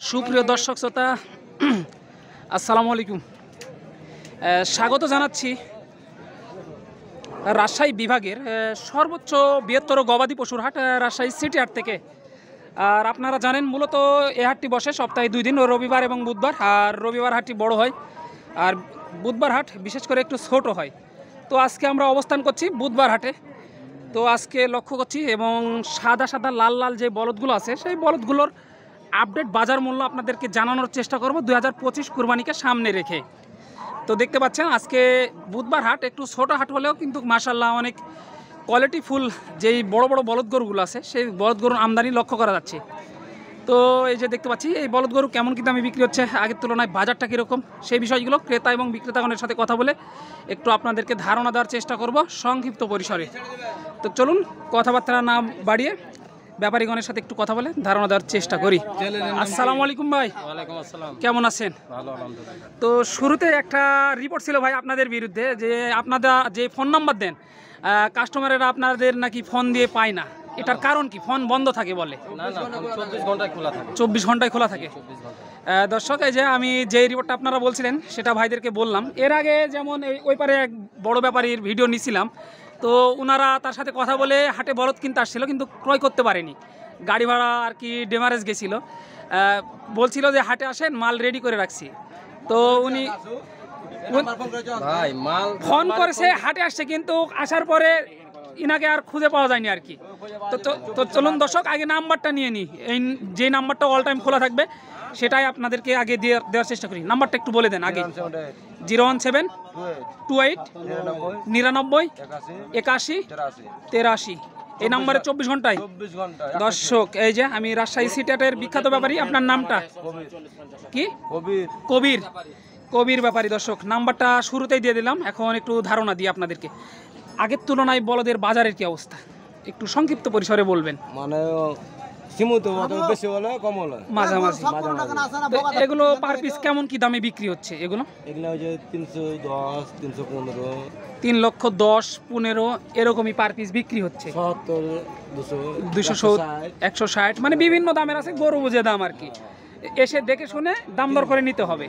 সুপ্রিয় দর্শক শ্রোতা আসসালামু আলাইকুম। স্বাগত জানাচ্ছি রাজশাহী বিভাগের সর্বোচ্চ বৃহত্তর গবাদি পশুর হাট রাজশাহী সিটি হাট থেকে। আর আপনারা জানেন মূলত এই হাটটি বসে সপ্তাহে 2 দিন, রবিবার এবং বুধবার। আর রবিবার হাটটি বড় হয় আর বুধবার হাট বিশেষ করে একটু ছোট হয়। তো আজকে আমরা অবস্থান করছি বুধবার হাটে। তো আজকে লক্ষ্য করছি এবং সাদা সাদা লাল লাল যে বলদগুলো আছে সেই বলদগুলোর আপডেট বাজার মূল্য আপনাদেরকে জানানোর চেষ্টা করব 2025 কুরবানিকে সামনে রেখে। তো দেখতে পাচ্ছেন আজকে বুধবার হাট একটু ছোট হাট হলেও কিন্তু মাশাআল্লাহ অনেক কোয়ালিটিফুল যেই বড় বড় বলদ গরুগুলো আছে সেই বলদ গরুর আমদানি লক্ষ্য করা যাচ্ছে। তো এই যে দেখতে পাচ্ছি এই বলদ গরু কেমন কি দামে বিক্রি হচ্ছে, আগের তুলনায় বাজারটা কীরকম, সেই বিষয়গুলো ক্রেতা এবং বিক্রেতাগণের সাথে কথা বলে একটু আপনাদেরকে ধারণা দেওয়ার চেষ্টা করব সংক্ষিপ্ত পরিসরে। তো চলুন কথাবার্তা না বাড়িয়ে ব্যাপারীগণের সাথে একটু কথা বলে ধারণা দেওয়ার চেষ্টা করি। আসসালামু আলাইকুম ভাই। ওয়ালাইকুম আসসালাম। কেমন আছেন? ভালো আলহামদুলিল্লাহ। তো শুরুতে একটা রিপোর্ট ছিল ভাই আপনাদের বিরুদ্ধে যে আপনারা যে ফোন নাম্বার দেন কাস্টমারেরা আপনাদের নাকি ফোন দিয়ে পায় না, এটার কারণ কি? ফোন বন্ধ থাকে বলে। না না, 24 ঘন্টায় খোলা থাকে। 24 ঘন্টায় খোলা থাকে। 24 ঘন্টা। দর্শক এই যে আমি যে রিপোর্টটা আপনারা বলছিলেন সেটা ভাইদেরকে বললাম। এর আগে যেমন ওই পারে এক বড় ব্যাপারীর ভিডিও নিছিলাম, তো ওনারা তার সাথে কথা বলে হাটে বলদ কিনতে আসছিল কিন্তু ক্রয় করতে পারেনি, গাড়ি ভাড়া আর কি ডেমারেজ গেছিল। বলছিল যে হাটে আসেন, মাল রেডি করে রাখছি। তো উনি ভাই মাল ফোন করেছে, হাটে আসছে, কিন্তু আসার পরে ইনাকে আর খুঁজে পাওয়া যায়নি আর কি। তো চলুন দর্শক আগে নাম্বারটা নিয়ে নিই, এই যে নাম্বারটা অল টাইম খোলা থাকবে সেটাই আপনাদেরকে আগে দেওয়ার চেষ্টা করি। নাম্বারটা একটু বলে দেন আগে। 017 28 99 81 83। এই নাম্বারে 24 ঘন্টায়। দর্শক এই যে আমি রাজশাহী সিটিহাটের বিখ্যাত ব্যাপারী, আপনার নামটা কি? কবির। কবির ব্যাপারী। দর্শক নাম্বারটা শুরুতেই দিয়ে দিলাম, এখন একটু ধারণা দিই আপনাদেরকে। আগের তুলনায় বলদের বাজারের কি অবস্থা একটু সংক্ষিপ্ত পরিসরে বলবেন। মানে সীমিত বেশি হলে কম হলে মাঝামাঝি। এগুলো পার পিস কেমন কি দামে বিক্রি হচ্ছে? এগুলো এগুলো ওই যে 310 315 3,10,000 15 এরকমই পার পিস বিক্রি হচ্ছে। 70 200 160 মানে বিভিন্ন দামের আছে, গরু বুঝে দাম আর কি। এসে দেখে শুনে দাম দর করে নিতে হবে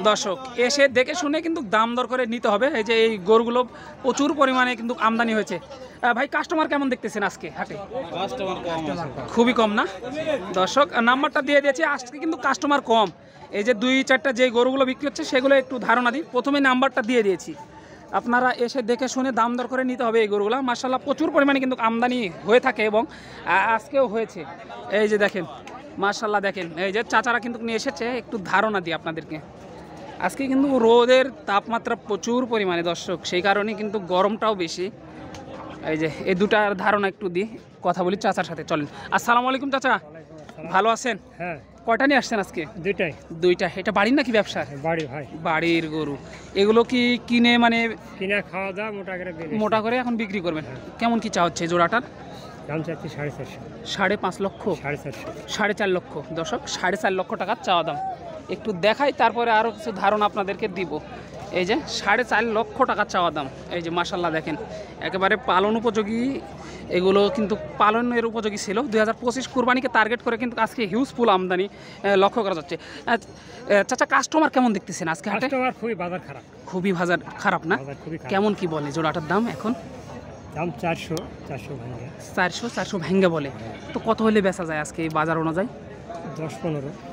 দর্শক, এসে দেখে শুনে কিন্তু দাম দর করে নিতে হবে। এই যে এই গরুগুলো প্রচুর পরিমাণে কিন্তু আমদানি হয়েছে। ভাই কাস্টমার কেমন দেখতেছেন আজকে হাটে? খুবই কম না দর্শক? নাম্বারটা দিয়ে দিয়েছি, আজকে কিন্তু কাস্টমার কম। এই যে 2-4টা যে গরুগুলো বিক্রি হচ্ছে সেগুলো একটু ধারণা দিই। প্রথমে নাম্বারটা দিয়ে দিয়েছি, আপনারা এসে দেখে শুনে দাম দর করে নিতে হবে এই গরুগুলো। মাশাআল্লাহ প্রচুর পরিমাণে কিন্তু আমদানি হয়ে থাকে এবং আজকেও হয়েছে। এই যে দেখেন মাশাআল্লাহ, দেখেন এই যে চাচারা কিন্তু নিয়ে এসেছে। একটু ধারণা দিই আপনাদেরকে, আজকে কিন্তু রোদের তাপমাত্রা প্রচুর পরিমাণে দর্শক, সেই কারণে কিন্তু গরমটাও বেশি। এই যে এই দুটার ধারণা একটু দিই, কথা বলি চাচার সাথে। চলেন। আসসালামু আলাইকুম চাচা, ভালো আছেন? হ্যাঁ। কয়টা নিয়ে আসছেন আজকে? দুইটা। এটা বাড়ির নাকি ব্যবসা? বাড়ি ভাই। বাড়ির গরু। এগুলো কি কিনে মানে কিনে খাওয়া দাওয়া মোটা করে এখন বিক্রি করবেন? কেমন কি চা হচ্ছে জোড়াটার দাম? চাচ্ছি 4.5। 5.5 লক্ষ? 4.5 লক্ষ দর্শক, 4.5 লক্ষ টাকার চাওয়া দাম। একটু দেখাই তারপরে আরও কিছু ধারণা আপনাদেরকে দিব। এই যে 4.5 লক্ষ টাকা চাওয়া দাম। এই যে মাশাআল্লাহ দেখেন একেবারে পালন উপযোগী, এগুলো কিন্তু পালনের উপযোগী ছিল। 2025 কুরবানিকে টার্গেট করে কিন্তু আজকে হিউজফুল আমদানি লক্ষ্য করা যাচ্ছে। চাচা কাস্টমার কেমন দেখতেছেন আজকে হাটে? খুবই বাজার খারাপ না? কেমন কি বলে জোড়াটার দাম এখন? দাম 400 ভাঙ্গে বলে। তো কত হলে বেচা যায় আজকে এই বাজার অনুযায়ী?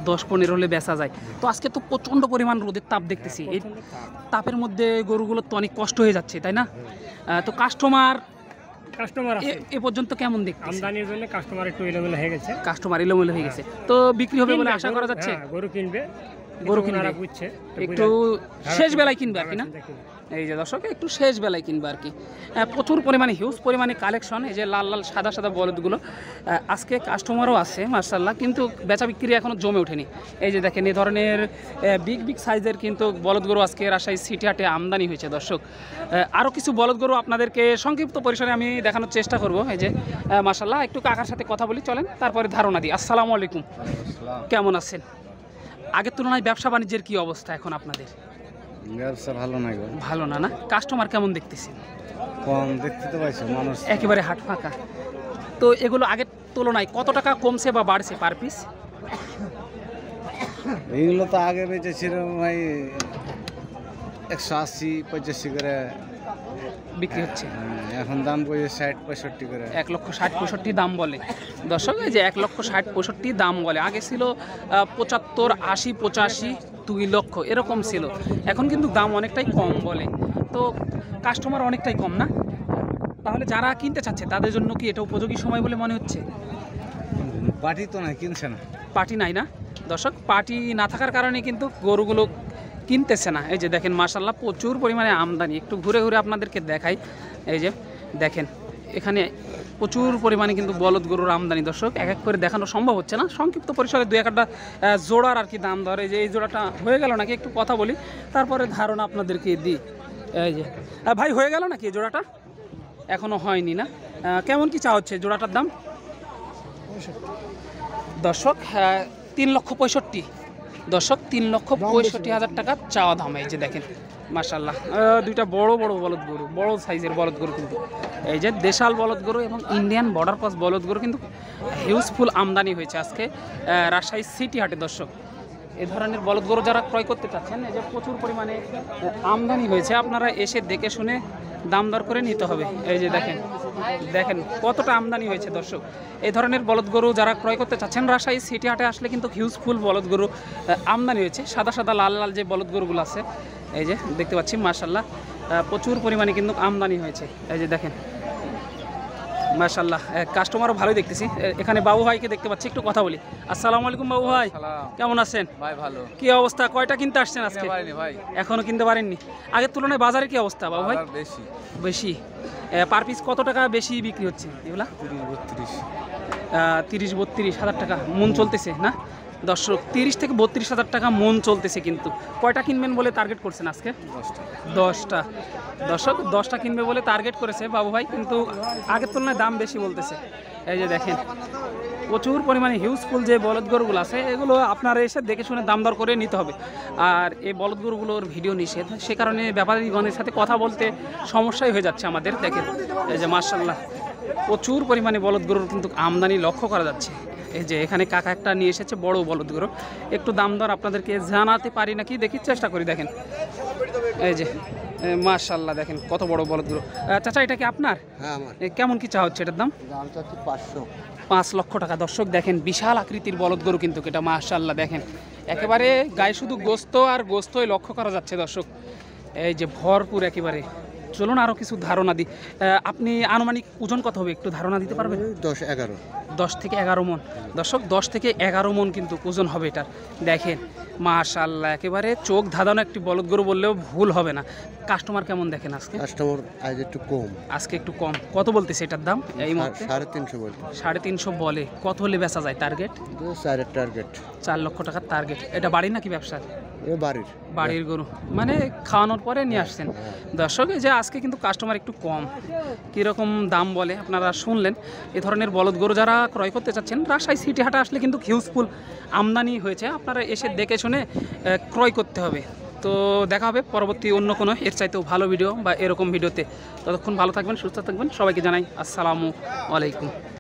10-15 হলে বেচা যায়। তো আজকে তো প্রচণ্ড পরিমাণ রোদের তাপ দেখতেছি, এই তাপের মধ্যে গরুগুলোর তো অনেক কষ্ট হয়ে যাচ্ছে, তাই না? তো কাস্টমার এ পর্যন্ত কেমন দেখতে? আমদানির জন্য কাস্টমার একটু এলোমেলো হয়ে গেছে। তো বিক্রি হবে বলে আশা করা যাচ্ছে? গরু কিনবে একটু শেষ বেলায় কিনবে আর কি না? এই যে দর্শক একটু শেষ বেলায় কিনবে আর কি। প্রচুর পরিমাণে হিউজ পরিমাণে কালেকশন। এই যে লাল লাল সাদা সাদা বলদগুলো আজকে কাস্টমারও আছে মাশাআল্লাহ, কিন্তু বেচা বিক্রি এখনও জমে ওঠেনি। এই যে দেখেন এই ধরনের বিগ সাইজের কিন্তু বলদ গরু আজকে রাজশাহী সিটি হাটে আমদানি হয়েছে দর্শক। আরও কিছু বলদ গরু আপনাদেরকে সংক্ষিপ্ত পরিসরে আমি দেখানোর চেষ্টা করব। এই যে মাশাআল্লাহ একটু কাকার সাথে কথা বলি, চলেন তারপরে ধারণা দিই। আসসালামু আলাইকুম, কেমন আছেন? আগের তুলনায় ব্যবসা বাণিজ্যের কি অবস্থা এখন আপনাদের? ব্যবসা ভালো না গো। ভালো না? কাস্টমার কেমন দেখতেছেন? কম দেখতে তো পাইছো, মানুষ একেবারে হাট ফাঁকা। তো এগুলো আগের তুলনায় কত টাকা কমছে বা বাড়ছে পার পিস? এগুলো তো আগে বেচেছিল ভাই 180-85 করে, বিক্রি হচ্ছে? এখন দাম করেছে 60-65 করে। 1,60,65 দাম বলে দর্শক, এই যে 1,60,65 দাম বলে। আগে ছিল 75, 80, 85, 2 লক্ষ এরকম ছিল। এখন কিন্তু দাম অনেকটাই কম বলে, তো কাস্টমার অনেকটাই কম না? তাহলে যারা কিনতে চাচ্ছে তাদের জন্য কি এটা উপযোগী সময় বলে মনে হচ্ছে? পাটি তো না, কিনছে না। পার্টি নাই না দর্শক, পার্টি না থাকার কারণে কিন্তু গরুগুলো কিনতেছে না। এই যে দেখেন মাশাআল্লাহ প্রচুর পরিমাণে আমদানি। একটু ঘুরে ঘুরে আপনাদেরকে দেখাই। এই যে দেখেন এখানে প্রচুর পরিমাণে কিন্তু বলদ গরুর আমদানি দর্শক, এক এক করে দেখানো সম্ভব হচ্ছে না। সংক্ষিপ্ত পরিসরে 2-1টা জোড়ার আর কি দাম ধরে। এই যে এই জোড়াটা হয়ে গেল নাকি একটু কথা বলি, তারপরে ধারণা আপনাদেরকে দিই। এই যে ভাই হয়ে গেল নাকি এই জোড়াটা? এখনও হয়নি না? কেমন কি চা হচ্ছে জোড়াটার দাম? দর্শক 3,65,000 দর্শক, 3,65,000 টাকা চাওয়া দাম। এই যে দেখেন মাশাআল্লাহ দুইটা বড় বড় বলদ গরু, বড় সাইজের বলদ গরু কিন্তু। এই যে দেশাল বলদ গরু এবং ইন্ডিয়ান বর্ডার ক্রস বলদ গরু কিন্তু হিউজফুল আমদানি হয়েছে আজকে রাজশাহী সিটি হাটে দর্শক। এ ধরনের বলদ গরু যারা ক্রয় করতে চাচ্ছেন, এই যে প্রচুর পরিমাণে আমদানি হয়েছে, আপনারা এসে দেখে শুনে দাম দর করে নিতে হবে। এই যে দেখেন দেখেন কতটা আমদানি হয়েছে দর্শক। এই ধরনের বলদ গরু যারা ক্রয় করতে চাচ্ছেন, রাজশাহী সিটি হাটে আসলে কিন্তু হিউজফুল বলদ গরু আমদানি হয়েছে। সাদা সাদা লাল লাল যে বলদ গরুগুলো আছে, এই যে দেখতে পাচ্ছি মাশাআল্লাহ প্রচুর পরিমাণে কিন্তু আমদানি হয়েছে। এই যে দেখেন মাশাআল্লাহ কাস্টমারও ভালোই দেখতেছি। এখানে বাবু ভাইকে দেখতে পাচ্ছি, একটু কথা বলি। আসসালামু আলাইকুম বাবু ভাই, কেমন আছেন? ভাই ভালো। কি অবস্থা, কয়টা কিনতে আসছেন আজকে? ভাই এখনো কিনতে পারেননি? আগের তুলনায় বাজারে কি অবস্থা বাবু ভাই? বেশি বেশি? পার পিস কত টাকা বেশি বিক্রি হচ্ছে এগুলা? 30-32 হাজার টাকা মন চলতেছে না দর্শক? 30 থেকে 32 হাজার টাকা মন চলতেছে। কিন্তু কয়টা কিনবেন বলে টার্গেট করছেন আজকে? 10টা দর্শক, 10টা কিনবে বলে টার্গেট করেছে বাবু ভাই, কিন্তু আগের তুলনায় দাম বেশি বলতেছে। এই যে দেখেন প্রচুর পরিমাণে হিউজফুল যে বলদ গরুগুলো আছে, এগুলো আপনারা এসে দেখে শুনে দাম দর করে নিতে হবে। আর এই বলদ গরুগুলোর ভিডিও নিষেধ, সে কারণে ব্যাপারীগণের সাথে কথা বলতে সমস্যাই হয়ে যাচ্ছে আমাদের। দেখেন এই যে মাশাআল্লাহ প্রচুর পরিমাণে বলদ গরুর কিন্তু আমদানি লক্ষ্য করা যাচ্ছে। এই যে এখানে কাকা একটা নিয়ে এসেছে বড় বলদ গরু, একটু দাম দর আপনাদেরকে জানাতে পারি নাকি দেখি, চেষ্টা করি। দেখেন এই যে মাশাআল্লাহ দেখেন কত বড় বলদ গরু। চাচা এটা কি আপনার? হ্যাঁ আমার। কেমন কি চা হচ্ছে এটার দাম? দামটা কি 500? 5 লক্ষ টাকা দর্শক। দেখেন বিশাল আকৃতির বলদ গরু কিন্তু এটা মাশাআল্লাহ। দেখেন একেবারে গায়ে শুধু গোস্ত আর গোস্তই লক্ষ্য করা যাচ্ছে দর্শক। এই যে ভরপুর একেবারে। চলুন আরও কিছু ধারণা দিই। আপনি আনুমানিক ওজন কত হবে একটু ধারণা দিতে পারবেন? 10-11। 10 থেকে 11 মন দর্শক, 10 থেকে 11 মন কিন্তু ওজন হবে এটার। দেখেন মাশাআল্লাহ একেবারে চোখ ধাঁধানো একটি বলদ গরু বললেও ভুল হবে না। কাস্টমার কেমন দেখেন আজকে? কাস্টমার আজ একটু কম। আজকে একটু কম। কত বলতেছে এটার দাম এই মুহূর্তে? 350 বলতে। 350 বলে। কত হলে বেচা যায় টার্গেট? 4 টার্গেট। 4 লক্ষ টাকার টার্গেট। এটা বাড়ি নাকি ব্যবসা? এ বাড়ির। বাড়ির গরু মানে খাওয়ানোর পরে নিয়ে আসছেন দর্শক। এই যে আজকে কিন্তু কাস্টমার একটু কম। কীরকম দাম বলে আপনারা শুনলেন। এ ধরনের বলদ গরু যারা ক্রয় করতে চাচ্ছেন, রাজশাহী সিটি হাটে আসলে কিন্তু হিউজফুল আমদানি হয়েছে, আপনারা এসে দেখে শুনে ক্রয় করতে হবে। তো দেখা হবে পরবর্তী অন্য কোনো এর চাইতেও ভালো ভিডিও বা এরকম ভিডিওতে। ততক্ষণ ভালো থাকবেন, সুস্থ থাকবেন। সবাইকে জানাই আসসালামু আলাইকুম।